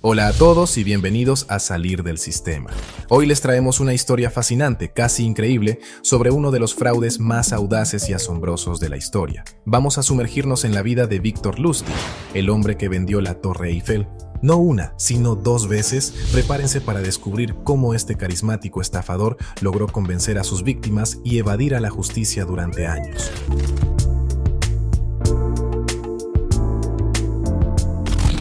Hola a todos y bienvenidos a Salir del Sistema. Hoy les traemos una historia fascinante, casi increíble, sobre uno de los fraudes más audaces y asombrosos de la historia. Vamos a sumergirnos en la vida de Victor Lustig, el hombre que vendió la Torre Eiffel. No una, sino dos veces. Prepárense para descubrir cómo este carismático estafador logró convencer a sus víctimas y evadir a la justicia durante años.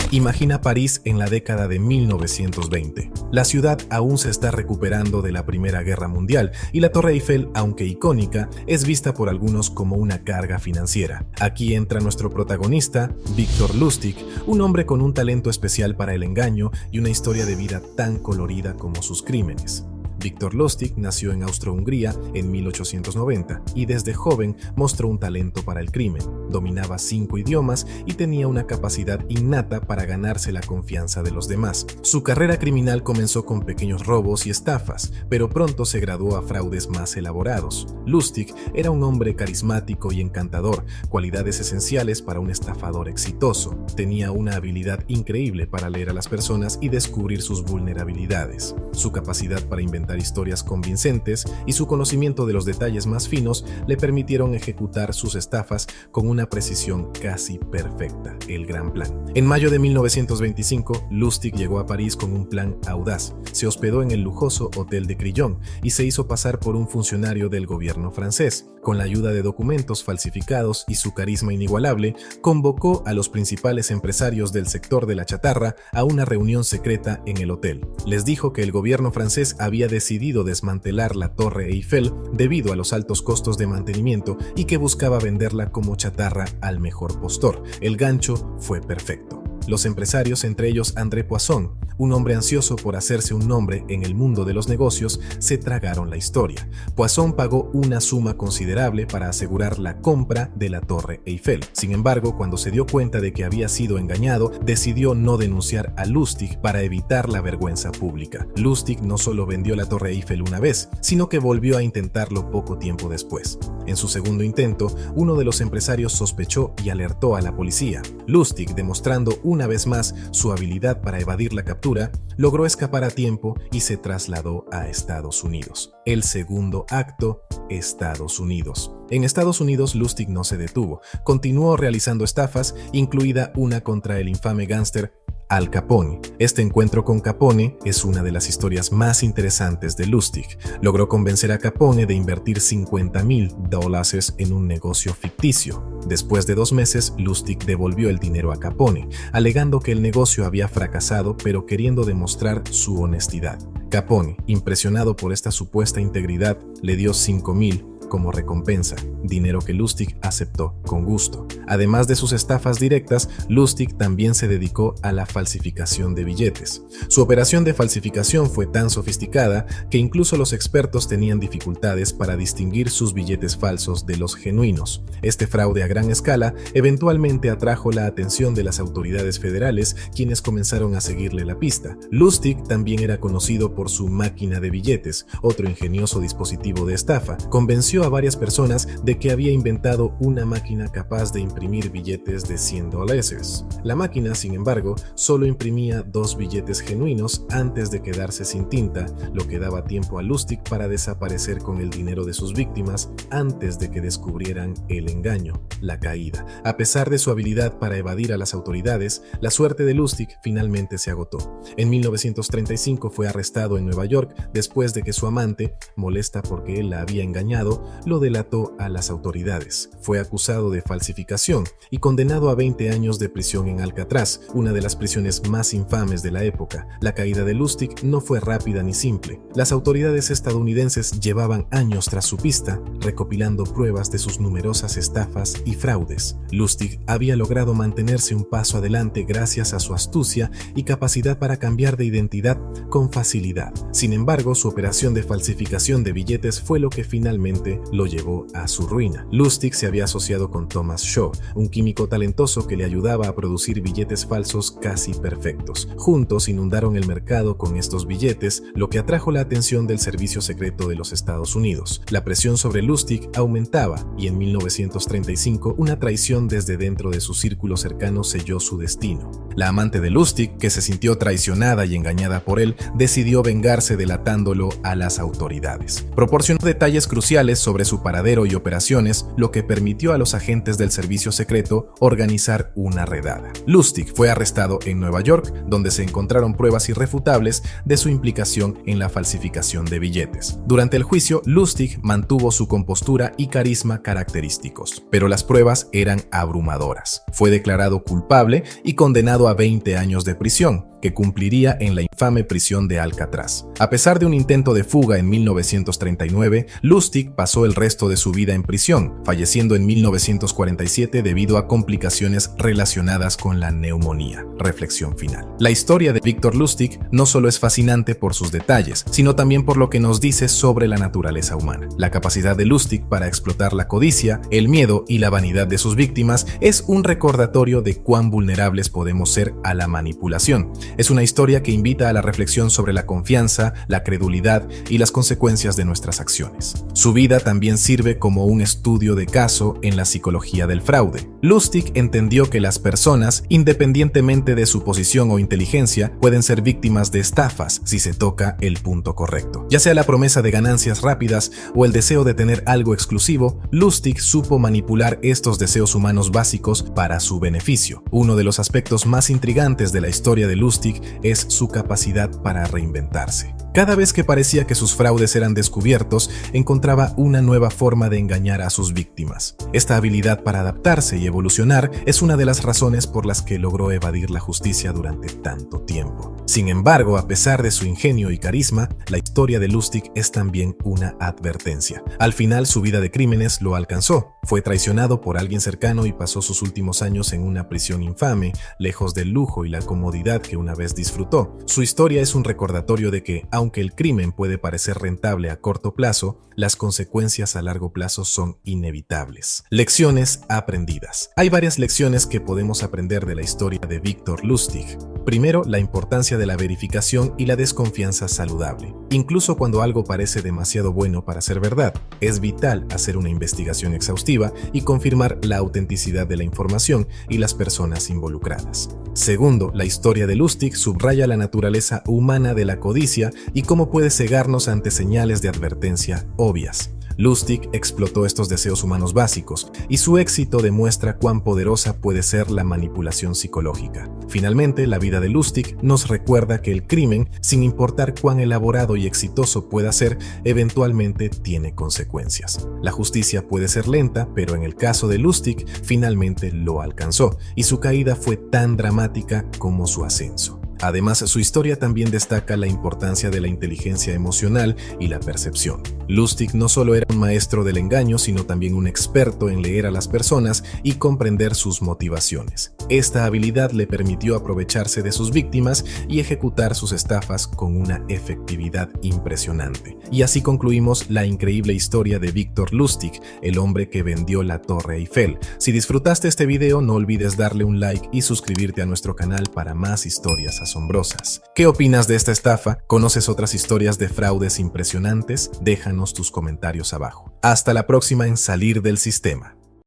Imagina París en la década de 1920. La ciudad aún se está recuperando de la Primera Guerra Mundial y la Torre Eiffel, aunque icónica, es vista por algunos como una carga financiera. Aquí entra nuestro protagonista, Victor Lustig, un hombre con un talento especial para el engaño y una historia de vida tan colorida como sus crímenes. Victor Lustig nació en Austro-Hungría en 1890 y desde joven mostró un talento para el crimen. Dominaba 5 idiomas y tenía una capacidad innata para ganarse la confianza de los demás. Su carrera criminal comenzó con pequeños robos y estafas, pero pronto se graduó a fraudes más elaborados. Lustig era un hombre carismático y encantador, cualidades esenciales para un estafador exitoso. Tenía una habilidad increíble para leer a las personas y descubrir sus vulnerabilidades. Su capacidad para inventar historias convincentes y su conocimiento de los detalles más finos le permitieron ejecutar sus estafas con una precisión casi perfecta, el gran plan. En mayo de 1925, Lustig llegó a París con un plan audaz. Se hospedó en el lujoso Hotel de Crillon y se hizo pasar por un funcionario del gobierno francés. Con la ayuda de documentos falsificados y su carisma inigualable, convocó a los principales empresarios del sector de la chatarra a una reunión secreta en el hotel. Les dijo que el gobierno francés había decidido desmantelar la Torre Eiffel debido a los altos costos de mantenimiento y que buscaba venderla como chatarra al mejor postor. El gancho fue perfecto. Los empresarios, entre ellos André Poisson, un hombre ansioso por hacerse un nombre en el mundo de los negocios, se tragaron la historia. Poisson pagó una suma considerable para asegurar la compra de la Torre Eiffel. Sin embargo, cuando se dio cuenta de que había sido engañado, decidió no denunciar a Lustig para evitar la vergüenza pública. Lustig no solo vendió la Torre Eiffel una vez, sino que volvió a intentarlo poco tiempo después. En su segundo intento, uno de los empresarios sospechó y alertó a la policía. Lustig, demostrando una vez más su habilidad para evadir la captura, logró escapar a tiempo y se trasladó a Estados Unidos. El segundo acto, Estados Unidos. En Estados Unidos, Lustig no se detuvo. Continuó realizando estafas, incluida una contra el infame gángster Al Capone. Este encuentro con Capone es una de las historias más interesantes de Lustig. Logró convencer a Capone de invertir $50,000 en un negocio ficticio. Después de 2 meses, Lustig devolvió el dinero a Capone, alegando que el negocio había fracasado, pero queriendo demostrar su honestidad. Capone, impresionado por esta supuesta integridad, le dio $5,000 como recompensa, dinero que Lustig aceptó con gusto. Además de sus estafas directas, Lustig también se dedicó a la falsificación de billetes. Su operación de falsificación fue tan sofisticada que incluso los expertos tenían dificultades para distinguir sus billetes falsos de los genuinos. Este fraude a gran escala eventualmente atrajo la atención de las autoridades federales, quienes comenzaron a seguirle la pista. Lustig también era conocido por su máquina de billetes, otro ingenioso dispositivo de estafa. Convenció a varias personas de que había inventado una máquina capaz de imprimir billetes de $100. La máquina, sin embargo, solo imprimía 2 billetes genuinos antes de quedarse sin tinta, lo que daba tiempo a Lustig para desaparecer con el dinero de sus víctimas antes de que descubrieran el engaño, la caída. A pesar de su habilidad para evadir a las autoridades, la suerte de Lustig finalmente se agotó. En 1935 fue arrestado en Nueva York después de que su amante, molesta porque él la había engañado, lo delató a las autoridades. Fue acusado de falsificación y condenado a 20 años de prisión en Alcatraz, una de las prisiones más infames de la época. La caída de Lustig no fue rápida ni simple. Las autoridades estadounidenses llevaban años tras su pista, recopilando pruebas de sus numerosas estafas y fraudes. Lustig había logrado mantenerse un paso adelante gracias a su astucia y capacidad para cambiar de identidad con facilidad. Sin embargo, su operación de falsificación de billetes fue lo que finalmente fraude lo llevó a su ruina. Lustig se había asociado con Thomas Shaw, un químico talentoso que le ayudaba a producir billetes falsos casi perfectos. Juntos inundaron el mercado con estos billetes, lo que atrajo la atención del Servicio Secreto de los Estados Unidos. La presión sobre Lustig aumentaba y en 1935 una traición desde dentro de su círculo cercano selló su destino. La amante de Lustig, que se sintió traicionada y engañada por él, decidió vengarse delatándolo a las autoridades. Proporcionó detalles cruciales sobre su paradero y operaciones, lo que permitió a los agentes del servicio secreto organizar una redada. Lustig fue arrestado en Nueva York, donde se encontraron pruebas irrefutables de su implicación en la falsificación de billetes. Durante el juicio, Lustig mantuvo su compostura y carisma característicos, pero las pruebas eran abrumadoras. Fue declarado culpable y condenado a 20 años de prisión, que cumpliría en la infame prisión de Alcatraz. A pesar de un intento de fuga en 1939, Lustig pasó el resto de su vida en prisión, falleciendo en 1947 debido a complicaciones relacionadas con la neumonía. Reflexión final. La historia de Victor Lustig no solo es fascinante por sus detalles, sino también por lo que nos dice sobre la naturaleza humana. La capacidad de Lustig para explotar la codicia, el miedo y la vanidad de sus víctimas es un recordatorio de cuán vulnerables podemos ser a la manipulación. Es una historia que invita a la reflexión sobre la confianza, la credulidad y las consecuencias de nuestras acciones. Su vida también sirve como un estudio de caso en la psicología del fraude. Lustig entendió que las personas, independientemente de su posición o inteligencia, pueden ser víctimas de estafas si se toca el punto correcto. Ya sea la promesa de ganancias rápidas o el deseo de tener algo exclusivo, Lustig supo manipular estos deseos humanos básicos para su beneficio. Uno de los aspectos más intrigantes de la historia de Lustig es su capacidad para reinventarse. Cada vez que parecía que sus fraudes eran descubiertos, encontraba una nueva forma de engañar a sus víctimas. Esta habilidad para adaptarse y evolucionar es una de las razones por las que logró evadir la justicia durante tanto tiempo. Sin embargo, a pesar de su ingenio y carisma, la historia de Lustig es también una advertencia. Al final, su vida de crímenes lo alcanzó. Fue traicionado por alguien cercano y pasó sus últimos años en una prisión infame, lejos del lujo y la comodidad que una vez disfrutó. Su historia es un recordatorio de que, aunque el crimen puede parecer rentable a corto plazo, las consecuencias a largo plazo son inevitables. Lecciones aprendidas. Hay varias lecciones que podemos aprender de la historia de Victor Lustig. Primero, la importancia de la verificación y la desconfianza saludable. Incluso cuando algo parece demasiado bueno para ser verdad, es vital hacer una investigación exhaustiva y confirmar la autenticidad de la información y las personas involucradas. Segundo, la historia de Lustig subraya la naturaleza humana de la codicia y cómo puede cegarnos ante señales de advertencia obvias. Lustig explotó estos deseos humanos básicos y su éxito demuestra cuán poderosa puede ser la manipulación psicológica. Finalmente, la vida de Lustig nos recuerda que el crimen, sin importar cuán elaborado y exitoso pueda ser, eventualmente tiene consecuencias. La justicia puede ser lenta, pero en el caso de Lustig, finalmente lo alcanzó, y su caída fue tan dramática como su ascenso. Además, su historia también destaca la importancia de la inteligencia emocional y la percepción. Lustig no solo era un maestro del engaño, sino también un experto en leer a las personas y comprender sus motivaciones. Esta habilidad le permitió aprovecharse de sus víctimas y ejecutar sus estafas con una efectividad impresionante. Y así concluimos la increíble historia de Victor Lustig, el hombre que vendió la Torre Eiffel. Si disfrutaste este video, no olvides darle un like y suscribirte a nuestro canal para más historias asombrosas. ¿Qué opinas de esta estafa? ¿Conoces otras historias de fraudes impresionantes? Déjanos tus comentarios abajo. Hasta la próxima en Salir del Sistema.